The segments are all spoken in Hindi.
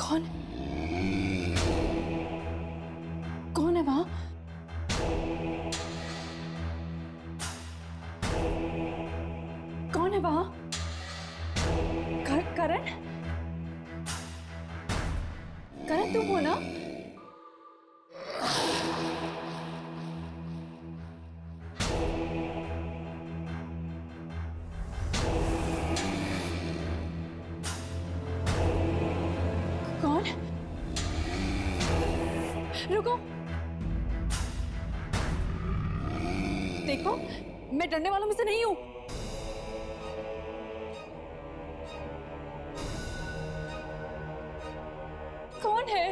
कौन कौन है वहां? कौन है वहां? करण? करण तुम हो ना? कौन? रुको, देखो मैं डरने वालों में से नहीं हूं। कौन है?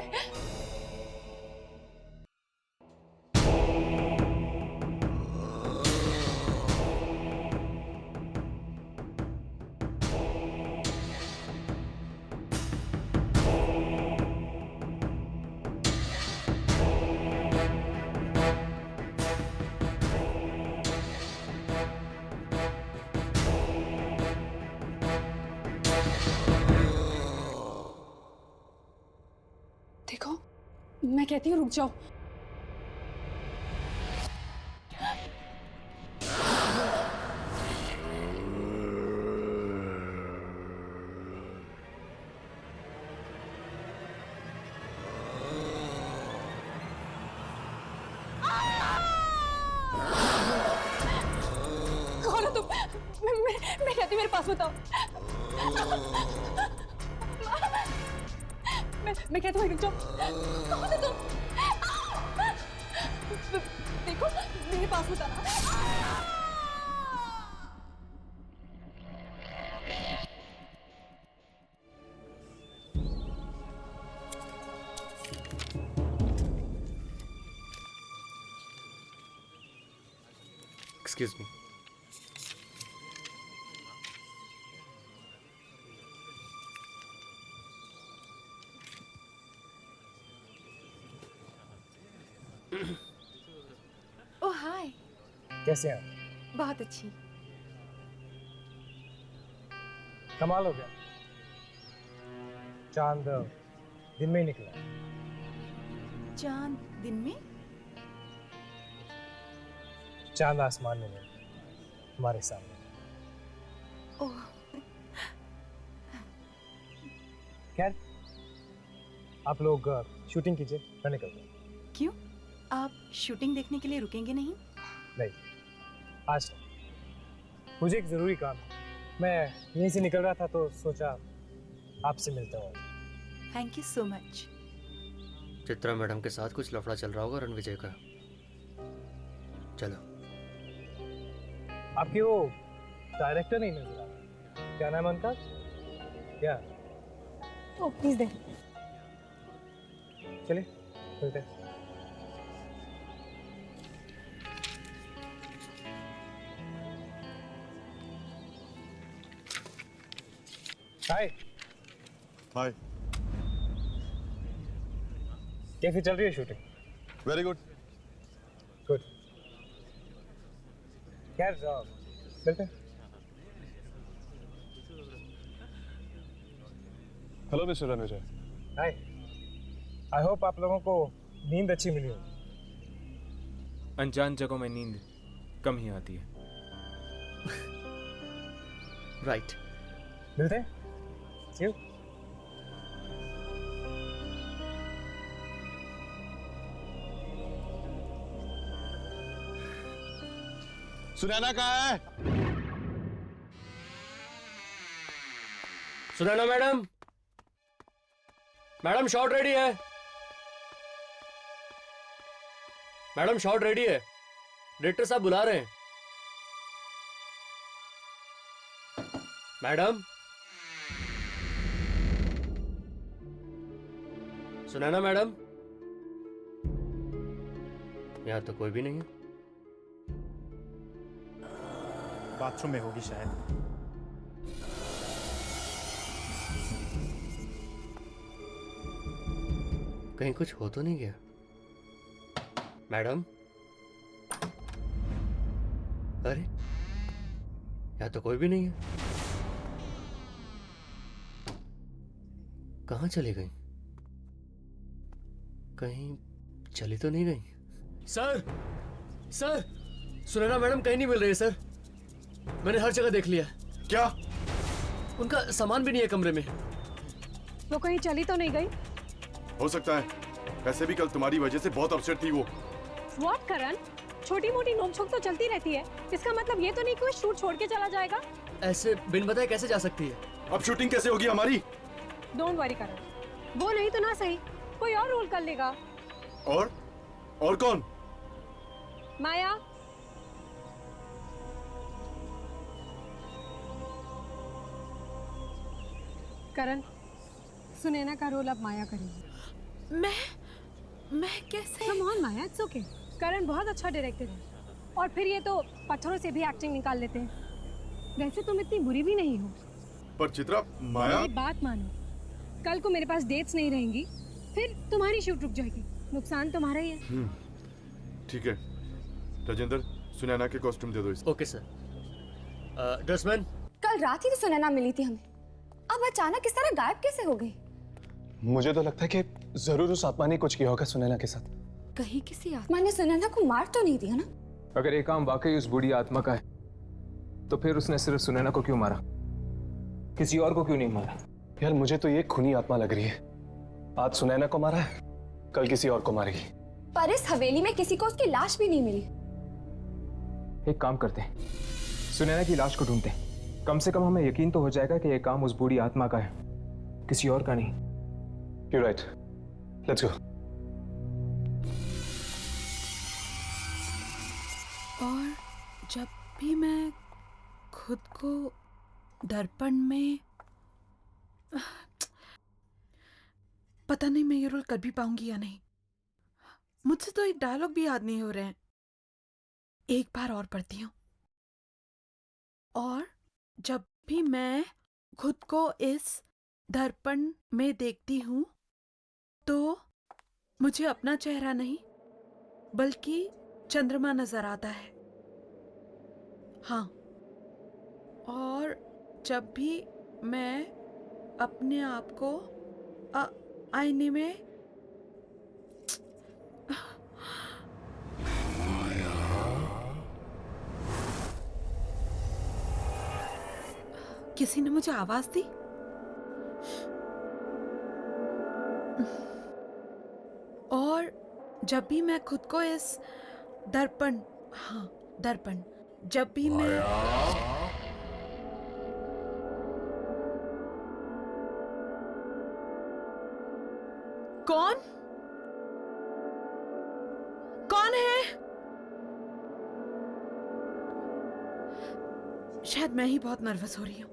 देखो मैं कहती हूँ रुक जाओ। कौन हो तुम? मैं कहती हूँ मेरे पास बताओ। मैं कहती हूँ रुक जाओ। कौन है तुम? देखो मेरे पास बताना। Excuse me. Oh hi. कैसे हैं आप? बहुत अच्छी। कमाल हो गया, चांद दिन में ही निकला। चांद दिन में? चांद आसमान में नहीं, हमारे सामने। ओह खैर, आप लोग शूटिंग कीजिए, मैं निकलता हूँ। क्यों? आप शूटिंग देखने के लिए रुकेंगे नहीं? नहीं, आज नहीं। मुझे एक जरूरी काम है। मैं यहीं से निकल रहा था तो सोचा आपसे मिलता हूँ। Thank you so much. Chitra madam के साथ कुछ लफड़ा चल रहा होगा रणविजय का। चलो। आपके वो डायरेक्टर नहीं नजर आ रहे, क्या नाम है उनका? क्या? ओ प्लीज दे। चलिए मिलते हैं। हाय। हाय। कैसी चल रही है शूटिंग? Very good. गुड। खैर मिलते हैं। Hello mister Ranvijay. Hi. I hope आप लोगों को नींद अच्छी मिली हो। अनजान जगहों में नींद कम ही आती है। राइट। मिलते हैं। See you. सुनैना कहाँ है? Sunaina madam, madam shot ready है। मैडम शॉट रेडी है, डायरेक्टर साहब बुला रहे हैं। मैडम, सुनैना मैडम, यहां तो कोई भी नहीं है। बाथरूम में होगी शायद। कहीं कुछ हो तो नहीं गया? मैडम, अरे यहां तो कोई भी नहीं है। कहां चली गई? कहीं चली तो नहीं गई? सर सर, सुनैना मैडम कहीं नहीं मिल रही है सर। मैंने हर जगह देख लिया। क्या? उनका सामान भी नहीं है कमरे में। वो कहीं चली तो नहीं गई? हो सकता है, वैसे भी कल तुम्हारी वजह से बहुत अपसेट थी वो। व्हाट करण, छोटी मोटी नोकझोंक तो चलती रहती है, इसका मतलब ये तो नहीं कि वो शूट छोड़ के चला जाएगा। ऐसे बिन बताए कैसे जा सकती है? अब शूटिंग कैसे होगी हमारी? डोंट वरी करण, वो नहीं तो ना सही कोई और रोल कर लेगा। और कौन? माया। करण, सुनैना का रोल अब माया करेगी। मैं कैसे? Come on Maya, it's okay. Karan बहुत अच्छा डायरेक्टर है, और फिर ये तो पत्थरों से भी एक्टिंग निकाल लेते हैं। वैसे तुम इतनी बुरी भी नहीं हो। पर चित्रा, माया। मेरी बात मानो, कल को मेरे पास डेट्स नहीं रहेंगी, फिर तुम्हारी शूट रुक जाएगी, नुकसान तुम्हारा ही है। ठीक है राजेंद्र, सुनैना के कॉस्ट्यूम दे दो इसे। Okay sir. ड्रेसमैन। कल रात ही तो सुनैना मिली थी हमें, अब अचानक इस तरह गायब कैसे हो गई? मुझे तो लगता है कि जरूर उस आत्मा ने कुछ किया होगा सुनैना के साथ। कहीं किसी आत्मा ने सुनैना को मार तो नहीं दिया ना? अगर ये काम वाकई उस बूढ़ी आत्मा का है तो फिर उसने सिर्फ सुनैना को क्यों मारा, किसी और को क्यों नहीं मारा? यार मुझे तो ये खूनी आत्मा लग रही है। आज सुनैना को मारा है, कल किसी और को मारेगी। पर इस हवेली में किसी को उसकी लाश भी नहीं मिली। एक काम करते हैं, सुनैना की लाश को ढूंढते हैं। कम से कम हमें यकीन तो हो जाएगा कि यह काम उस बूढ़ी आत्मा का है, किसी और का नहीं। You're right. Let's go. और जब भी मैं खुद को दर्पण में, पता नहीं मैं ये रोल कर भी पाऊंगी या नहीं। मुझसे तो एक डायलॉग भी याद नहीं हो रहे हैं। एक बार और पढ़ती हूँ। और जब भी मैं खुद को इस दर्पण में देखती हूँ तो मुझे अपना चेहरा नहीं बल्कि चंद्रमा नजर आता है। हाँ, और जब भी मैं अपने आप को आईने में किसी ने मुझे आवाज दी। और जब भी मैं खुद को इस दर्पण, हाँ दर्पण, जब भी मैं कौन है? शायद मैं ही बहुत नर्वस हो रही हूँ,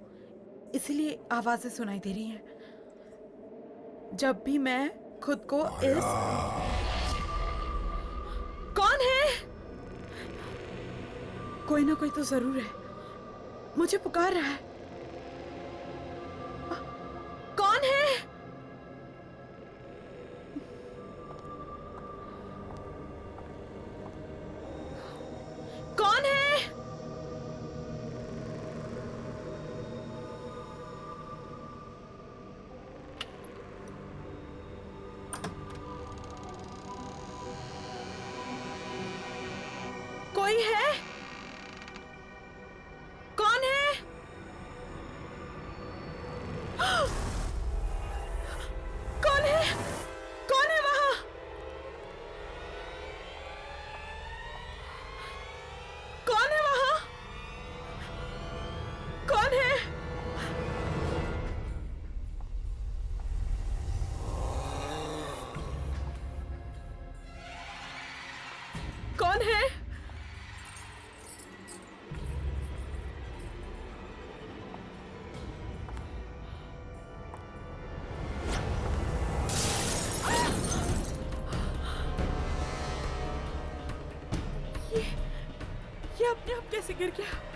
इसलिए आवाजें सुनाई दे रही हैं। जब भी मैं खुद को इस, कौन है? कोई ना कोई तो जरूर है, मुझे पुकार रहा है। कौन है? कौन है? कोई है? कौन है? कौन है? कौन है वहां? कौन है वहां? कौन है? कौन है? ये अपने आप कैसे गिर गया?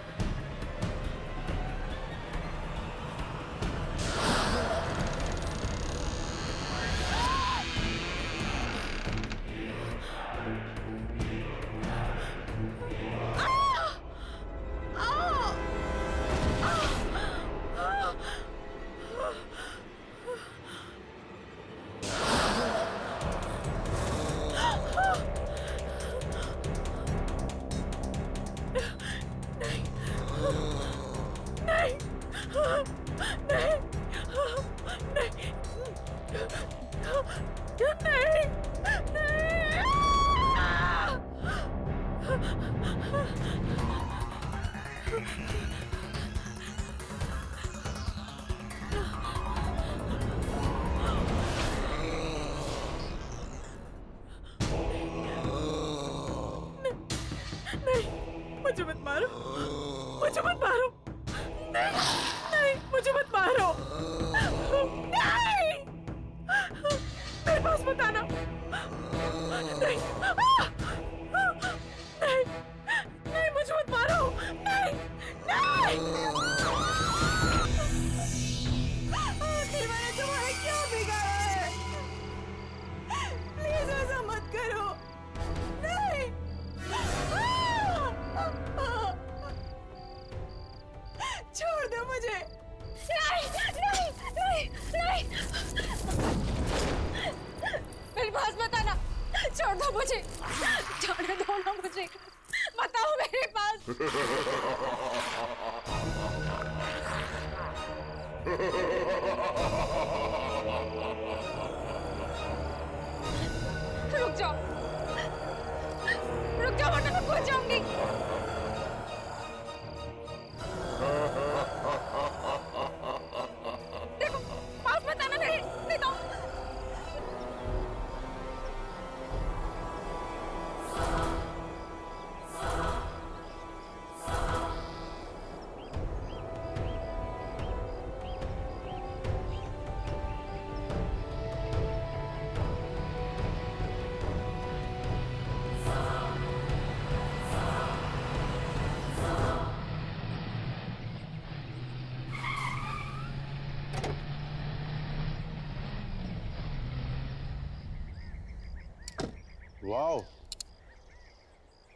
वाह,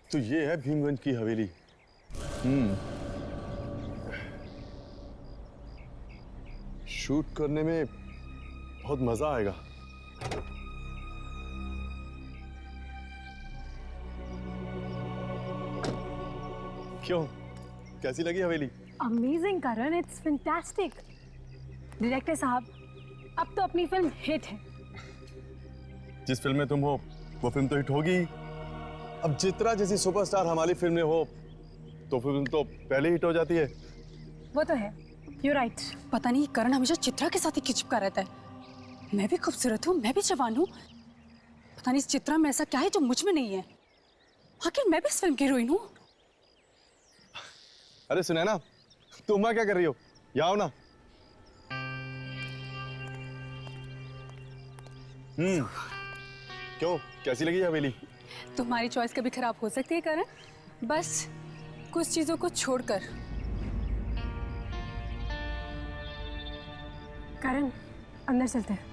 तो ये है भीमगंज की हवेली। शूट करने में बहुत मजा आएगा। क्यों, कैसी लगी हवेली? Amazing Karan, it's fantastic. Director साहब, अब तो अपनी फिल्म हिट है। जिस फिल्म में तुम हो वो फिल्म तो हिट होगी। अब चित्रा जैसी सुपरस्टार हमारी फिल्म में हो तो फिल्म तो पहले हिट हो जाती है। वो तो है, यू राइट। पता नहीं करण हमेशा चित्रा के साथ ही चिपका रहता है। मैं भी खूबसूरत हूँ, मैं भी जवान हूँ, पता नहीं इस चित्रा में ऐसा क्या है जो मुझ में नहीं है। आखिर मैं भी इस फिल्म की हीरोइन हूँ। अरे सुनैना, तुम वहां क्या कर रही हो? यहाँ आओ ना। क्यों, कैसी लगी हवेली? तुम्हारी चॉइस कभी खराब हो सकती है करण, बस कुछ चीजों को छोड़कर। करण, अंदर चलते हैं।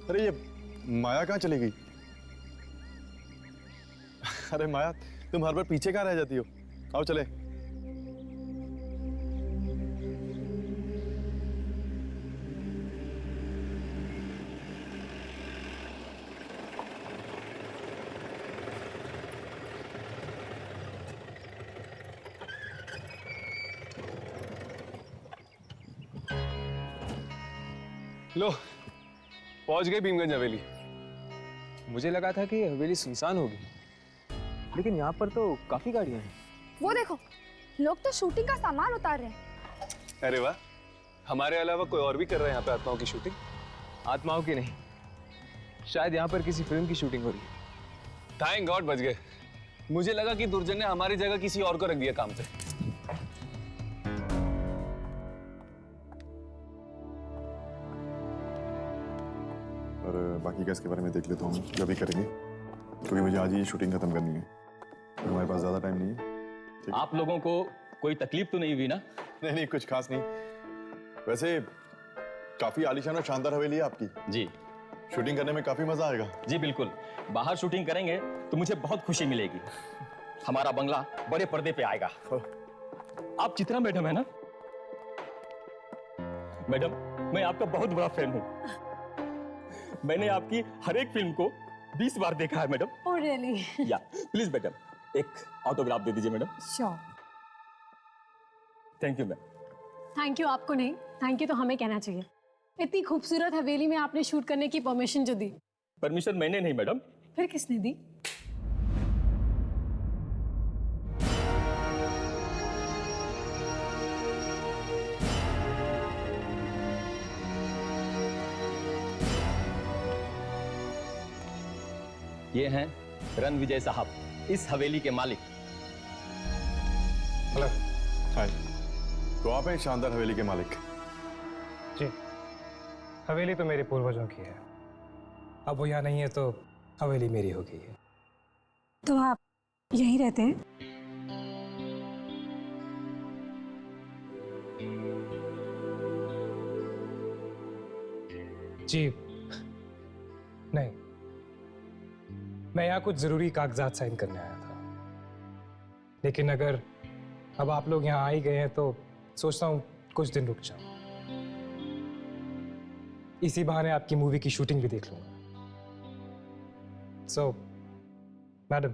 अरे ये माया कहाँ चली गई? अरे माया, तुम हर बार पीछे कहाँ रह जाती हो? आओ चले। लो, पहुंच गए भीमगंज हवेली। मुझे लगा था कि हवेली सुनसान होगी, लेकिन यहाँ पर तो काफी गाड़ियां हैं। वो देखो, लोग तो शूटिंग का सामान उतार रहे हैं। अरे वाह, हमारे अलावा कोई और भी कर रहा है यहाँ पे आत्माओं की शूटिंग? आत्माओं की नहीं, शायद यहाँ पर किसी फिल्म की शूटिंग हो रही है। थैंक गॉड बच गए। मुझे लगा कि दुर्जन ने हमारी जगह किसी और को रख दिया काम पे। और बाकी का इसके बारे में देख लेता हूँ जो भी करेंगे, क्योंकि मुझे आज ही शूटिंग खत्म करनी है। हमारे पास ज्यादा टाइम नहीं है। आप लोगों को कोई तकलीफ तो नहीं हुई ना? नहीं नहीं, कुछ खास नहीं। वैसे काफी आलीशान और शानदार हवेली है आपकी। जी शूटिंग करने में काफी मजा आएगा। जी बिल्कुल, बाहर शूटिंग करेंगे तो मुझे बहुत खुशी मिलेगी। हमारा बंगला बड़े पर्दे पे आएगा। आप चित्रा मैडम है ना? मैडम, मैं आपका बहुत बड़ा फैन हूँ। मैंने आपकी हर एक फिल्म को 20 बार देखा है मैडम। Oh really? या प्लीज मैडम, एक ऑटोग्राफ दे दीजिए madam. Sure. Thank you ma'am. Thank you आपको नहीं, थैंक यू तो हमें कहना चाहिए। इतनी खूबसूरत हवेली में आपने शूट करने की परमिशन जो दी। परमिशन मैंने नहीं मैडम। फिर किसने दी? ये हैं रणविजय साहब, इस हवेली के मालिक। हेलो। हाय। तो आप हैं शानदार हवेली के मालिक? जी, हवेली तो मेरे पूर्वजों की है। अब वो यहाँ नहीं है तो हवेली मेरी हो गई है। तो आप यहीं रहते हैं? जी नहीं, मैं यहाँ कुछ जरूरी कागजात साइन करने आया था, लेकिन अगर अब आप लोग यहाँ आ ही गए हैं तो सोचता हूँ कुछ दिन रुक जाऊं। इसी बहाने आपकी मूवी की शूटिंग भी देख लूंगा। सो मैडम,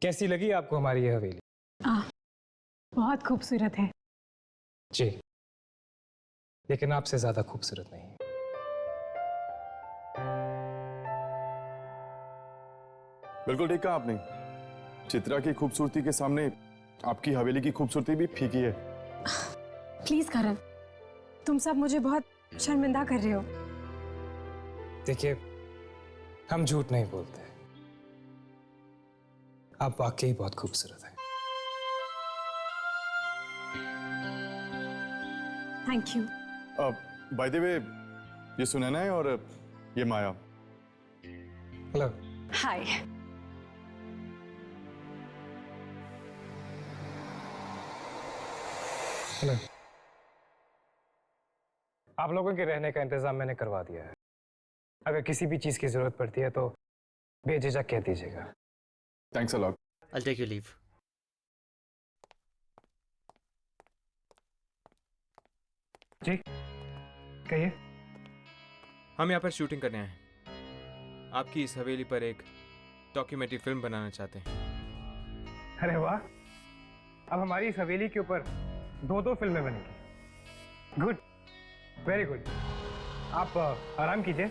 कैसी लगी आपको हमारी ये हवेली? बहुत खूबसूरत है। जी, लेकिन आपसे ज्यादा खूबसूरत नहीं। बिल्कुल ठीक कहा आपने। चित्रा की खूबसूरती के सामने आपकी हवेली की खूबसूरती भी फीकी है। प्लीज करण, तुम सब मुझे बहुत शर्मिंदा कर रहे हो। देखिए, हम झूठ नहीं बोलते, आप वाकई बहुत खूबसूरत हैं। Thank you. By the way, ये सुनैना है और ये माया। हेलो। हाय। हेलो। आप लोगों के रहने का इंतजाम मैंने करवा दिया है। अगर किसी भी चीज की जरूरत पड़ती है तो बेझिझक कह दीजिएगा। Thanks a lot. I'll take your leave. जी कहिए। हम यहाँ पर शूटिंग करने आए हैं। आपकी इस हवेली पर एक डॉक्यूमेंट्री फिल्म बनाना चाहते हैं। अरे वाह, अब हमारी इस हवेली के ऊपर 2-2 फिल्में बनेंगी। Good, very good. आप आराम कीजिए,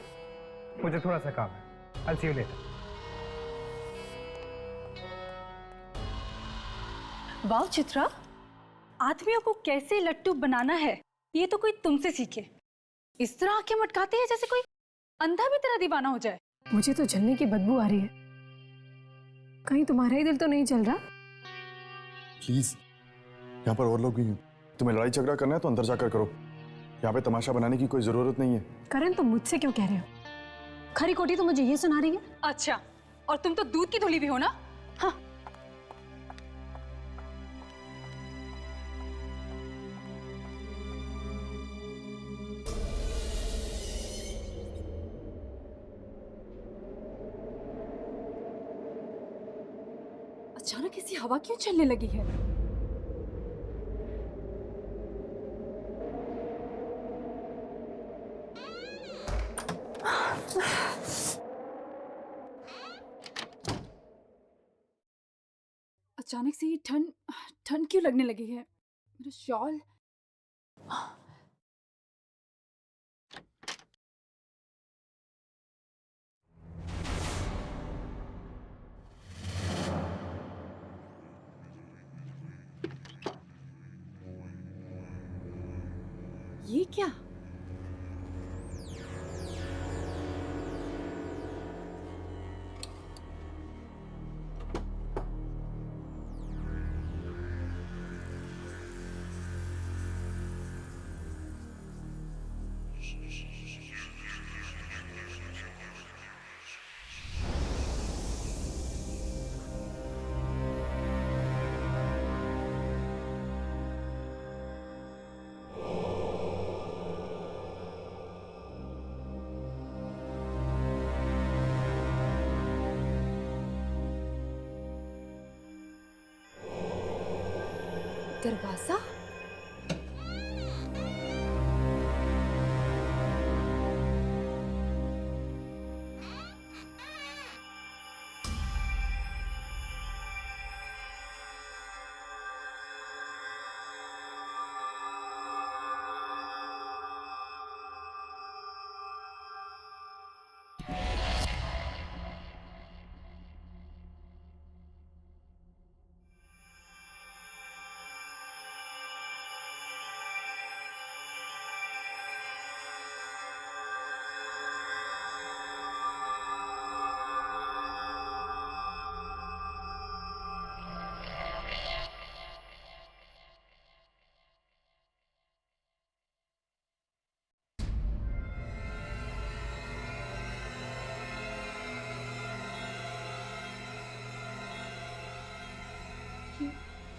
मुझे थोड़ा सा काम है। I'll see you later. वाह चित्रा, आदमियों को कैसे लट्टू बनाना है ये तो कोई तुमसे सीखे। इस तरह आंखें मटकाते हैं जैसे कोई अंधा भी तेरा दीवाना हो जाए। मुझे तो जलने की बदबू आ रही है। कहीं तुम्हारा ही दिल तो नहीं जल रहा? प्लीज, यहाँ पर और लोग भी हैं। तुम्हें लड़ाई झगड़ा करना है तो अंदर जाकर करो। यहाँ पे तमाशा बनाने की कोई जरूरत नहीं है। करण, तुम मुझसे क्यों कह रहे हो? खरी खोटी तो मुझे ये सुना रही है। अच्छा, और तुम तो दूध की धुली भी हो ना। हाँ, अचानक ऐसी हवा क्यों चलने लगी है? अचानक से ये ठंड ठंड क्यों लगने लगी है? मेरा शॉल। ये क्या? दरवाजा?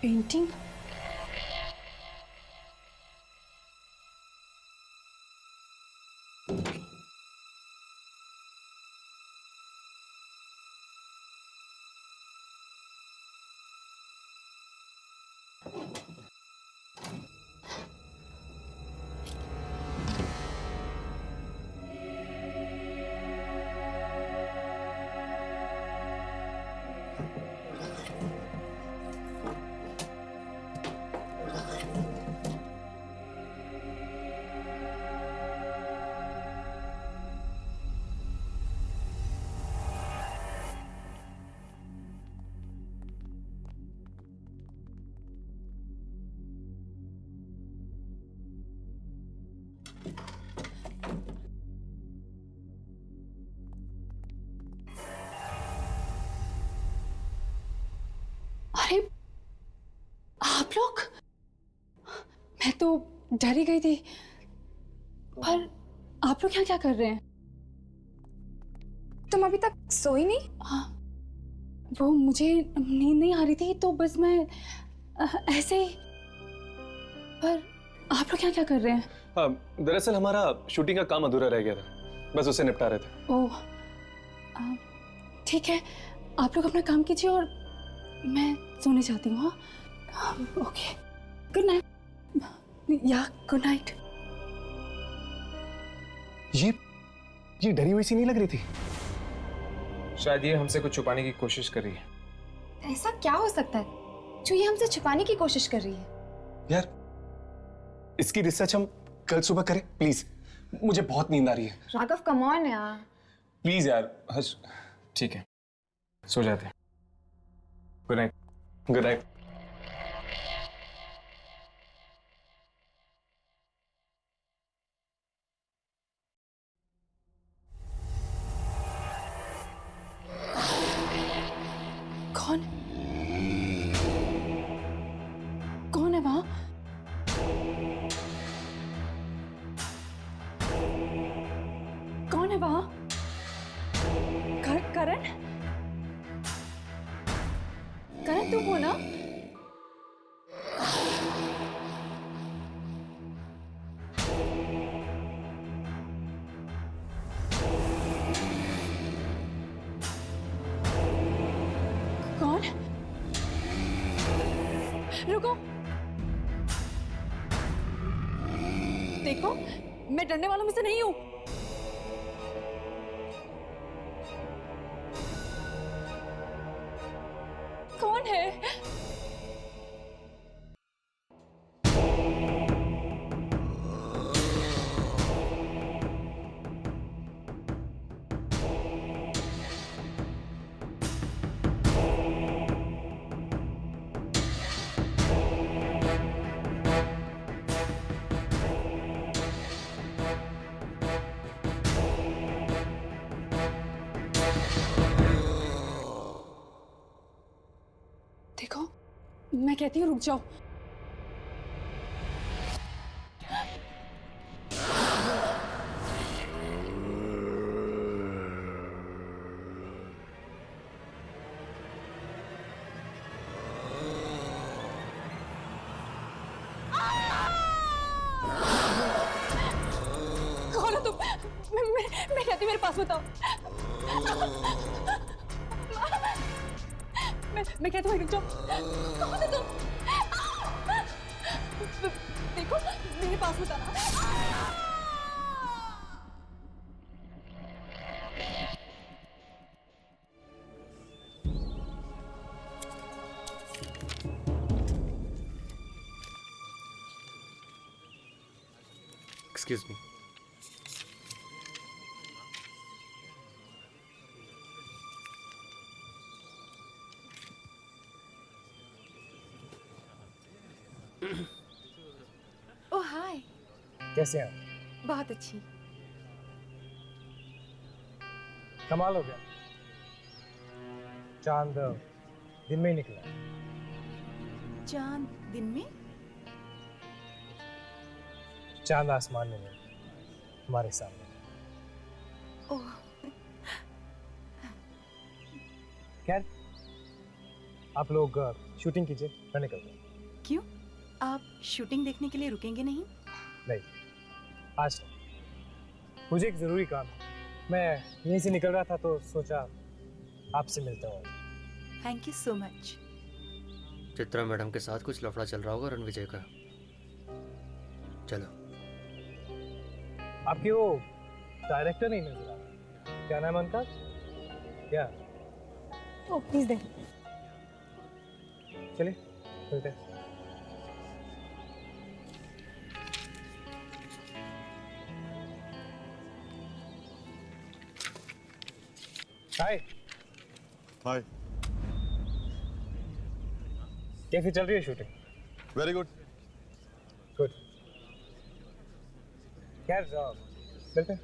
पेंटिंग? अरे आप लोग, मैं तो डर ही गई थी। पर आप लोग यहाँ क्या कर रहे हैं? तुम अभी तक सोई नहीं? हाँ, वो मुझे नींद नहीं आ रही थी तो बस मैं ऐसे ही। पर आप लोग यहाँ क्या कर रहे हैं? हाँ, दरअसल हमारा शूटिंग का काम अधूरा रह गया था, बस उसे निपटा रहे थे। ओह, ठीक है, आप लोग अपना काम कीजिए और मैं सोने जाती हूँ। हाँ, ओके, गुड नाइट। या गुड नाइट। ये डरी हुई सी नहीं लग रही थी? शायद ये हमसे कुछ छुपाने की कोशिश कर रही है। ऐसा क्या हो सकता है जो ये हमसे छुपाने की कोशिश कर रही है? यार, इसकी रिसर्च हम कल सुबह करें प्लीज, मुझे बहुत नींद आ रही है। राघव कम ऑन यार। प्लीज यार, हर्ष। ठीक है, सो जाते हैं। Good night. Good night. कौन कौन है वहां? कौन है वहां? करण? करण तुम हो ना? कौन? रुको, देखो मैं डरने वालों में से नहीं हूं। कौन है? देखो, मैं कहती हूँ रुक जाओ। कौन हो तुम? मैं कहती हूँ मेरे पास बताओ। मैं कहती हूँ रुक जाओ। कौन है तुम? देखो मेरे पास बताना। Excuse me. Oh hi. कैसे हैं आप? बहुत अच्छी। कमाल हो गया, चांद दिन में ही निकला। चांद दिन में? चांद आसमान में नहीं, हमारे सामने। ओह, खैर, आप लोग शूटिंग कीजिए, मैं निकलता हूँ। क्यों? आप शूटिंग देखने के लिए रुकेंगे नहीं? नहीं, आज नहीं। मुझे एक जरूरी काम है। मैं यहीं से निकल रहा था तो सोचा आपसे मिलता हूँ। Thank you so much. Chitra madam के साथ कुछ लफड़ा चल रहा होगा रणविजय का। चलो। आपकी वो डायरेक्टर नहीं नजर आ रहा, क्या नाम है उनका? क्या? ओ प्लीज दे। चलिए मिलते हैं। हाय। हाय। कैसी चल रही है शूटिंग? Very good. गुड। खैर मिलते हैं।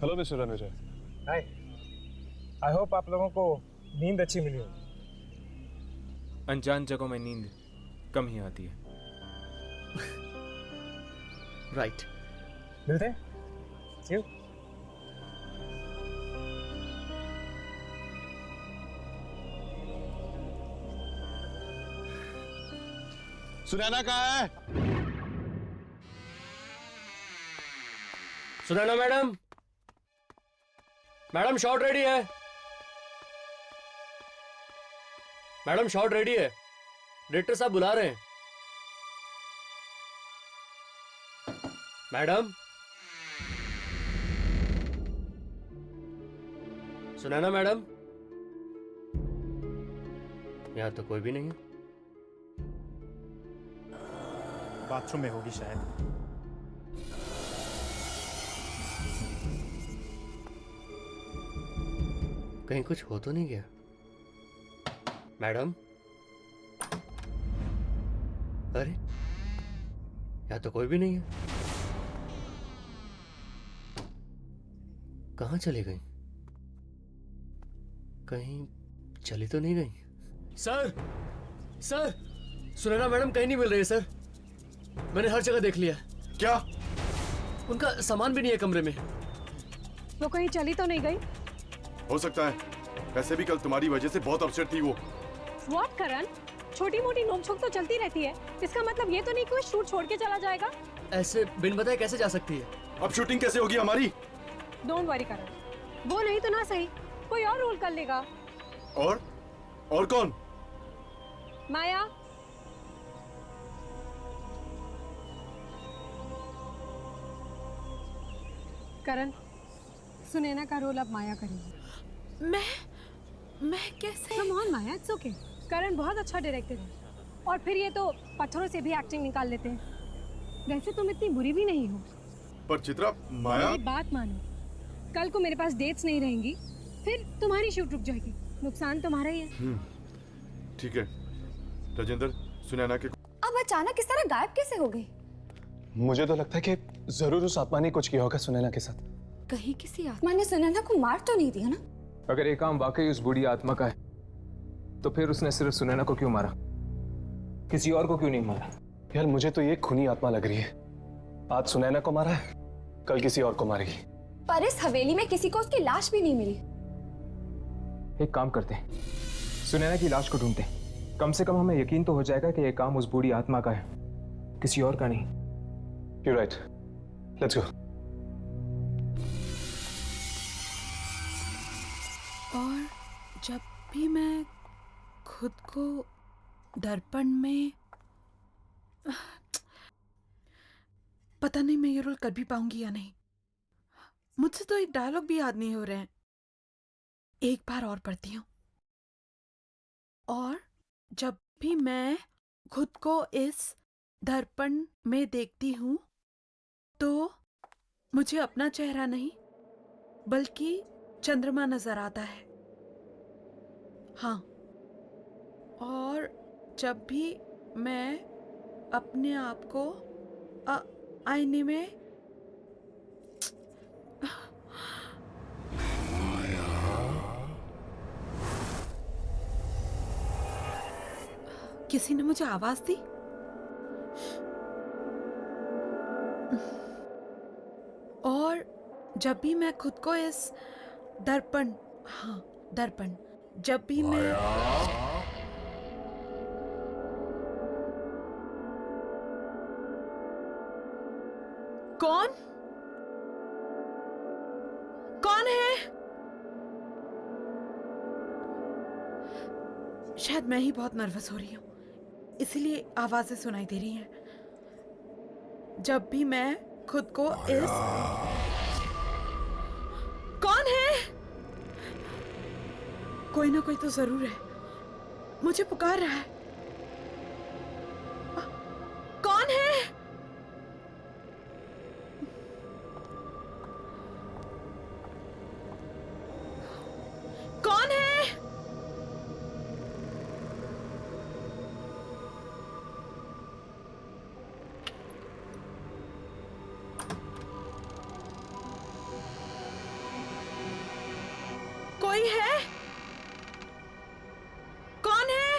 Hello mister Ranvijay. Hi. I hope आप लोगों को नींद अच्छी मिली हो। अनजान जगहों में नींद कम ही आती है। राइट। मिलते हैं। See you. सुनैना कहाँ है? Sunaina madam, madam shot ready है। मैडम शॉट रेडी है, डायरेक्टर साहब बुला रहे हैं। मैडम, सुनैना मैडम, यहां तो कोई भी नहीं है। बाथरूम में होगी शायद। कहीं कुछ हो तो नहीं गया? मैडम, अरे यहां तो कोई भी नहीं है। कहां चली गई? कहीं चली तो नहीं गई? सर, सर, सुनैना मैडम कहीं नहीं मिल रही है सर। मैंने हर जगह देख लिया। क्या? उनका सामान भी नहीं है कमरे में। वो कहीं चली तो नहीं गई? हो सकता है, वैसे भी कल तुम्हारी वजह से बहुत अपसेट थी वो। व्हाट करण, छोटी मोटी नोकझोंक तो चलती रहती है, इसका मतलब ये तो नहीं कि वो शूट छोड़ के चला जाएगा। ऐसे बिन बताए कैसे जा सकती है? अब शूटिंग कैसे होगी हमारी? डोंट वरी करण, वो नहीं तो ना सही कोई और रोल कर लेगा। और कौन? माया। करण, सुनैना का रोल अब माया करेगी। मैं कैसे? Come on Maya, it's okay. Karan बहुत अच्छा डायरेक्टर है, और फिर ये तो पत्थरों से भी एक्टिंग निकाल लेते हैं। वैसे तुम इतनी बुरी भी नहीं हो। पर चित्रा, माया। मेरी बात मानो, कल को मेरे पास डेट्स नहीं रहेंगी, फिर तुम्हारी शूट रुक जाएगी, नुकसान तुम्हारा ही है। ठीक है राजेंद्र, सुनैना के अब अचानक इस तरह गायब कैसे हो गई? मुझे तो लगता है कि जरूर उस आत्मा ने कुछ किया होगा सुनैना के साथ। कहीं किसी आत्मा ने सुनैना को मार तो नहीं दिया ना? अगर ये काम वाकई उस बूढ़ी आत्मा का है तो फिर उसने सिर्फ सुनैना को क्यों मारा, किसी और को क्यों नहीं मारा? यार मुझे तो ये खूनी आत्मा लग रही है। आज सुनैना को मारा है, कल किसी और को मारेगी। पर इस हवेली में किसी को उसकी लाश भी नहीं मिली। एक काम करते हैं, सुनैना की लाश को ढूंढते हैं। कम से कम हमें यकीन तो हो जाएगा कि यह काम उस बूढ़ी आत्मा का है, किसी और का नहीं। You're right. Let's go. और जब भी मैं खुद को दर्पण में, पता नहीं मैं ये रोल कर भी पाऊंगी या नहीं। मुझसे तो एक डायलॉग भी याद नहीं हो रहे हैं। एक बार और पढ़ती हूँ। और जब भी मैं खुद को इस दर्पण में देखती हूँ तो मुझे अपना चेहरा नहीं बल्कि चंद्रमा नजर आता है। हाँ, और जब भी मैं अपने आप को आईने में किसी ने मुझे आवाज दी। और जब भी मैं खुद को इस दर्पण, हाँ दर्पण, जब भी मैं कौन है? शायद मैं ही बहुत नर्वस हो रही हूँ, इसलिए आवाजें सुनाई दे रही हैं। जब भी मैं खुद को इस, कौन है? कोई ना कोई तो जरूर है, मुझे पुकार रहा है। कौन है? कौन है? कोई है? कौन है?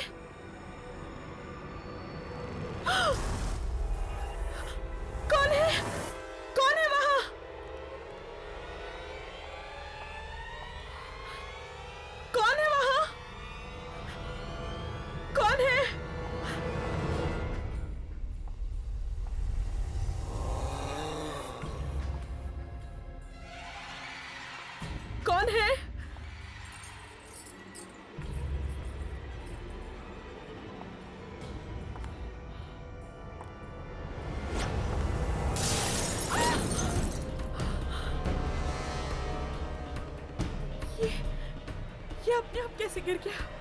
ये अपने आप कैसे गिर गया?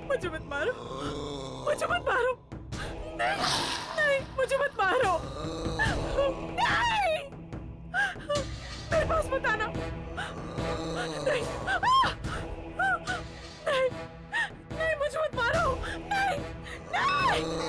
मुझे मत मारो, मुझे मत मारो, नहीं, नहीं, मुझे मत मारो, नहीं, मेरे पास मत आना, नहीं, नहीं, नहीं, मुझे मत मारो, नहीं, नहीं।